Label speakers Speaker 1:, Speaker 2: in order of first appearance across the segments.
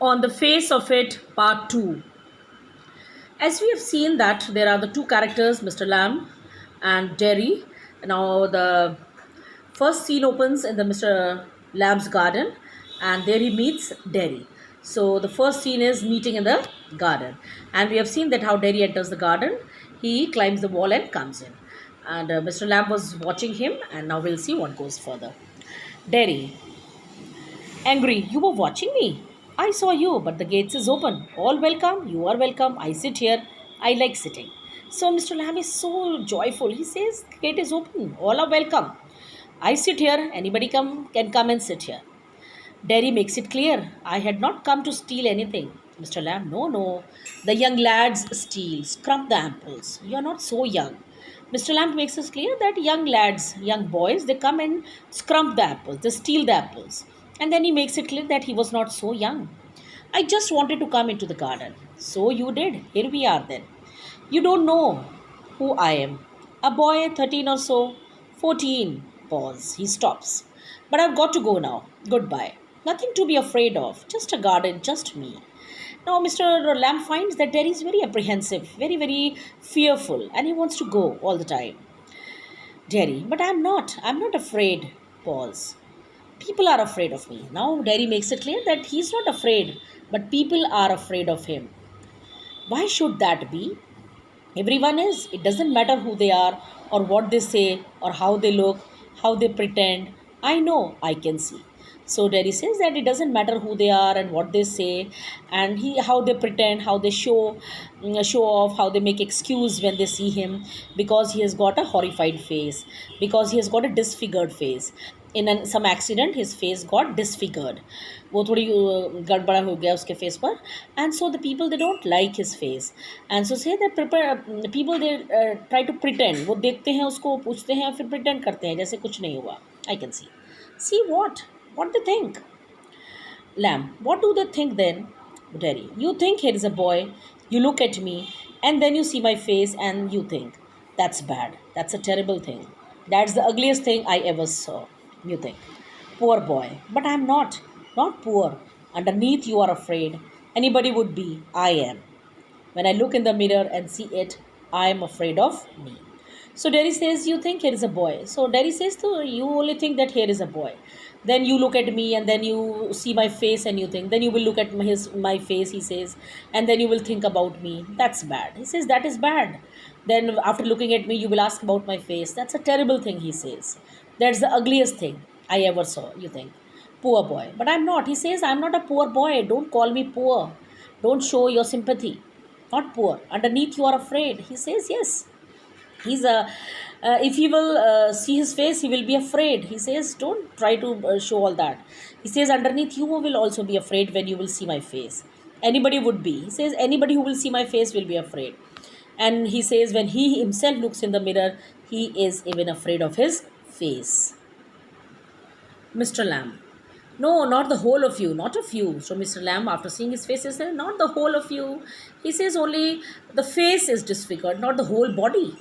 Speaker 1: On the face of it, part 2. As we have seen that there are the two characters, Mr. Lamb and Derry. Now the first scene opens in the Mr. Lamb's garden, and there he meets Derry. So the first scene is meeting in the garden, and we have seen that how Derry enters the garden. He climbs the wall and comes in, and Mr. Lamb was watching him, and now we'll see what goes further. Derry, angry, you were watching me. I saw you, but the gates is open. All welcome, you are welcome. I sit here. I like sitting. So Mr. Lamb is so joyful. He says, gate is open. All are welcome. I sit here. Anybody can come and sit here. Derry makes it clear. I had not come to steal anything. Mr. Lamb, no, no. The young lads steal, scrub the apples. You are not so young. Mr. Lamb makes it clear that young lads, young boys, they come and scrub the apples, they steal the apples. And then he makes it clear that he was not so young. I just wanted to come into the garden. So you did. Here we are then. You don't know who I am. A boy, 13 or so, 14. Pause. He stops. But I've got to go now. Goodbye. Nothing to be afraid of. Just a garden, just me. Now, Mr. Lamb finds that Terry is very apprehensive, very, very fearful, and he wants to go all the time. Derry, but I'm not. I'm not afraid. Pause. People are afraid of me. Now, Derry makes it clear that he's not afraid, but people are afraid of him. Why should that be? Everyone is. It doesn't matter who they are, or what they say, or how they look, how they pretend. I know, I can see. So Derry says that it doesn't matter who they are and what they say, and how they pretend, how they show off, how they make excuse when they see him, because he has got a horrified face, because he has got a disfigured face. In some accident, his face got disfigured. वो थोड़ी गड़बड़ा हो गया उसके face पर, and so the people they don't like his face, and so say that people they try to pretend. वो देखते हैं उसको, पूछते हैं, फिर pretend करते हैं जैसे कुछ नहीं हुआ. I can see what they think. Lamb, what do they think then? Derry, you think here is a boy, you look at me, and then you see my face and you think that's bad, that's a terrible thing, that's the ugliest thing I ever saw. You think, poor boy, but I'm not poor. Underneath you are afraid. Anybody would be. I am. When I look in the mirror and see it, I am afraid of me. So Derry says, you think here is a boy. So Derry says, so you only think that here is a boy. Then you look at me and then you see my face and you think. Then you will look at my face, he says, and then you will think about me. That's bad. He says, that is bad. Then after looking at me, you will ask about my face. That's a terrible thing, he says. That's the ugliest thing I ever saw, you think. Poor boy. But I'm not. He says, I'm not a poor boy. Don't call me poor. Don't show your sympathy. Not poor. Underneath you are afraid. He says, yes. He's if he will see his face, he will be afraid. He says, don't try to show all that. He says, underneath you will also be afraid when you will see my face. Anybody would be. He says, anybody who will see my face will be afraid. And he says, when he himself looks in the mirror, he is even afraid of his face. Mr. Lamb, no, not the whole of you, not of you. So Mr. Lamb, after seeing his face, says, not the whole of you. He says only the face is disfigured, not the whole body.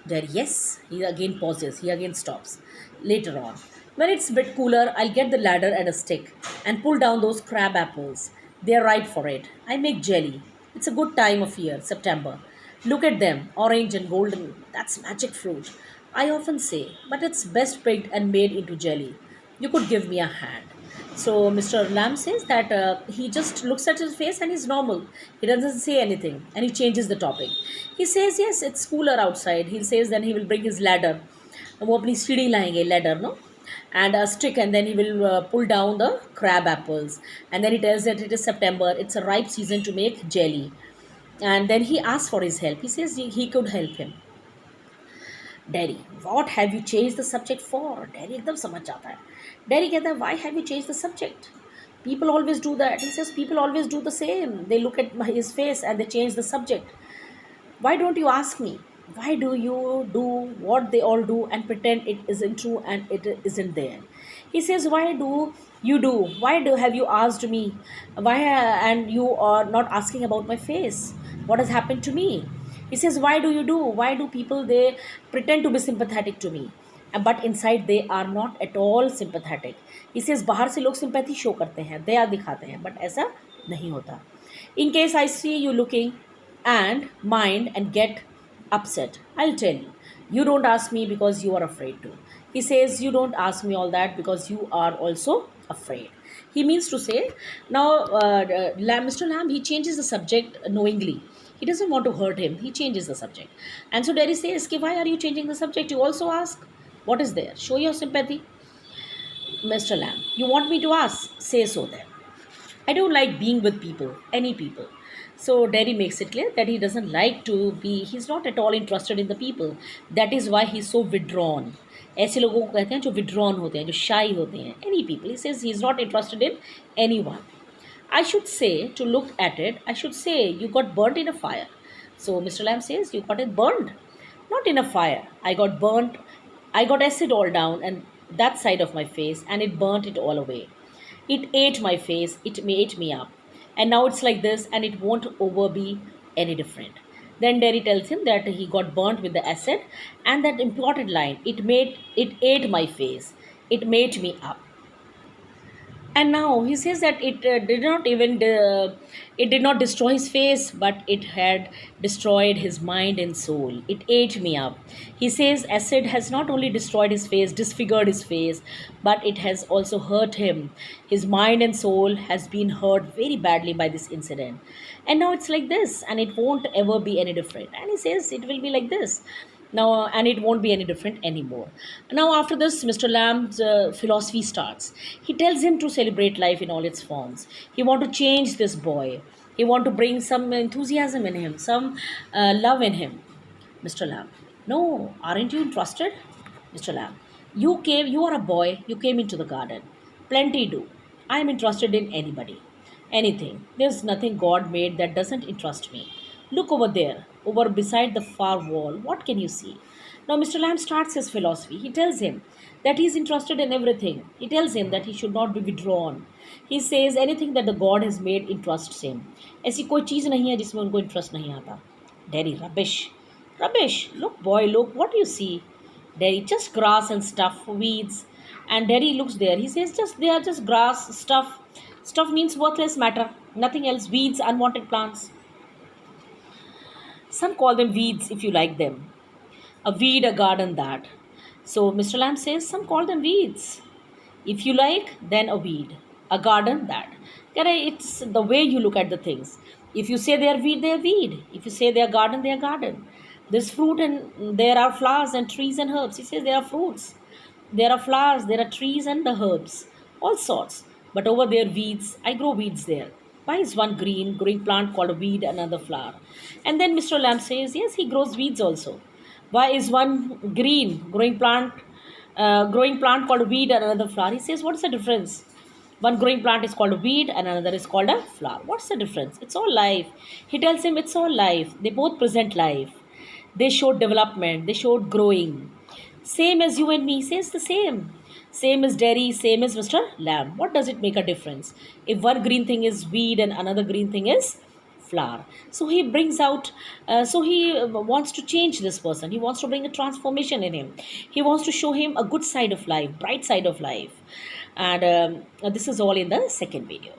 Speaker 1: There, yes. He again pauses. He again stops. Later on, when it's a bit cooler, I'll get the ladder and a stick and pull down those crab apples. They're ripe for it. I make jelly. It's a good time of year, September. Look at them, orange and golden. That's magic fruit. I often say, but it's best picked and made into jelly. You could give me a hand. So Mr. Lamb says that he just looks at his face and he's normal. He doesn't say anything and he changes the topic. He says, yes, it's cooler outside. He says then he will bring his ladder. वो अपनी सीढ़ी लाएंगे, ladder, no? And a stick, and then he will pull down the crab apples. And then he tells that it is September. It's a ripe season to make jelly. And then he asks for his help. He says he could help him. Derry, what have you changed the subject for? Derry एकदम समझ जाता है. Derry कहता है, why have you changed the subject? People always do that. He says people always do the same. They look at his face and they change the subject. Why don't you ask me? Why do you do what they all do and pretend it isn't true and it isn't there? He says, why do you do? Why have you asked me? Why and you are not asking about my face? What has happened to me? He says, why do you do? Why do people, they pretend to be sympathetic to me? But inside they are not at all sympathetic. He says, बाहर से लोग sympathy show करते हैं, दया दिखाते हैं, but ऐसा नहीं होता. In case I see you looking and mind and get upset, I'll tell you. You don't ask me because you are afraid to. He says, you don't ask me all that because you are also afraid. He means to say, now, Mr. Lamb, he changes the subject knowingly. He doesn't want to hurt him. He changes the subject. And so Derry says, why are you changing the subject? You also ask, what is there? Show your sympathy. Mr. Lamb, you want me to ask? Say so then. I don't like being with people, any people. So Derry makes it clear that he doesn't like to be, he's not at all interested in the people. That is why he's so withdrawn. ऐसे लोगों को कहते हैं जो withdrawn होते हैं, जो shy होते हैं, any people. He says he's not interested in anyone. I should say, to look at it, I should say you got burnt in a fire. So Mr. Lamb says, you got it burned? Not in a fire. I got burnt, I got acid all down and that side of my face and it burnt it all away. It ate my face, it ate me up. And now it's like this and it won't over be any different. Then Derry tells him that he got burnt with the acid and that important line, it ate my face, it made me up. And now he says that it did not destroy his face, but it had destroyed his mind and soul. It ate me up. He says acid has not only destroyed his face, disfigured his face, but it has also hurt him. His mind and soul has been hurt very badly by this incident. And now it's like this, and it won't ever be any different. And he says it will be like this now, and it won't be any different anymore. Now after this, Mr. Lamb's philosophy starts. He tells him to celebrate life in all its forms. He want to change this boy. He want to bring some enthusiasm in him, some love in him. Mr. Lamb, no, aren't you interested? Mr. Lamb, you are a boy, you came into the garden. Plenty do. I am interested in anybody, anything. There's nothing God made that doesn't interest me. Look over there, over beside the far wall. What can you see? Now, Mr. Lamb starts his philosophy. He tells him that he is interested in everything. He tells him that he should not be withdrawn. He says anything that the God has made interests him. ऐसी कोई चीज़ नहीं है जिसमें उनको interest नहीं आता. Derry, rubbish. Rubbish. Look, boy, look. What do you see? Derry, just grass and stuff, weeds. And Derry looks there. He says, they are just grass, stuff. Stuff means worthless matter. Nothing else. Weeds, unwanted plants. Some call them weeds if you like them. A weed, a garden, that. So Mr. Lamb says, some call them weeds. If you like, then a weed. A garden, that. It's the way you look at the things. If you say they are weed, they are weed. If you say they are garden, they are garden. There's fruit and there are flowers and trees and herbs. He says there are fruits. There are flowers, there are trees and the herbs. All sorts. But over there, weeds. I grow weeds there. Why is one growing plant called a weed, another flower? And then Mr. Lamb says, yes, he grows weeds also. Why is one growing plant called a weed and another flower? He says, what's the difference? One growing plant is called a weed and another is called a flower. What's the difference? It's all life. He tells him it's all life. They both present life. They showed development. They showed growing. Same as you and me. He says the same. Same as Derry, same as Mr. Lamb. What does it make a difference? If one green thing is weed and another green thing is flower. So he brings out, he wants to change this person. He wants to bring a transformation in him. He wants to show him a good side of life, bright side of life. And this is all in the second video.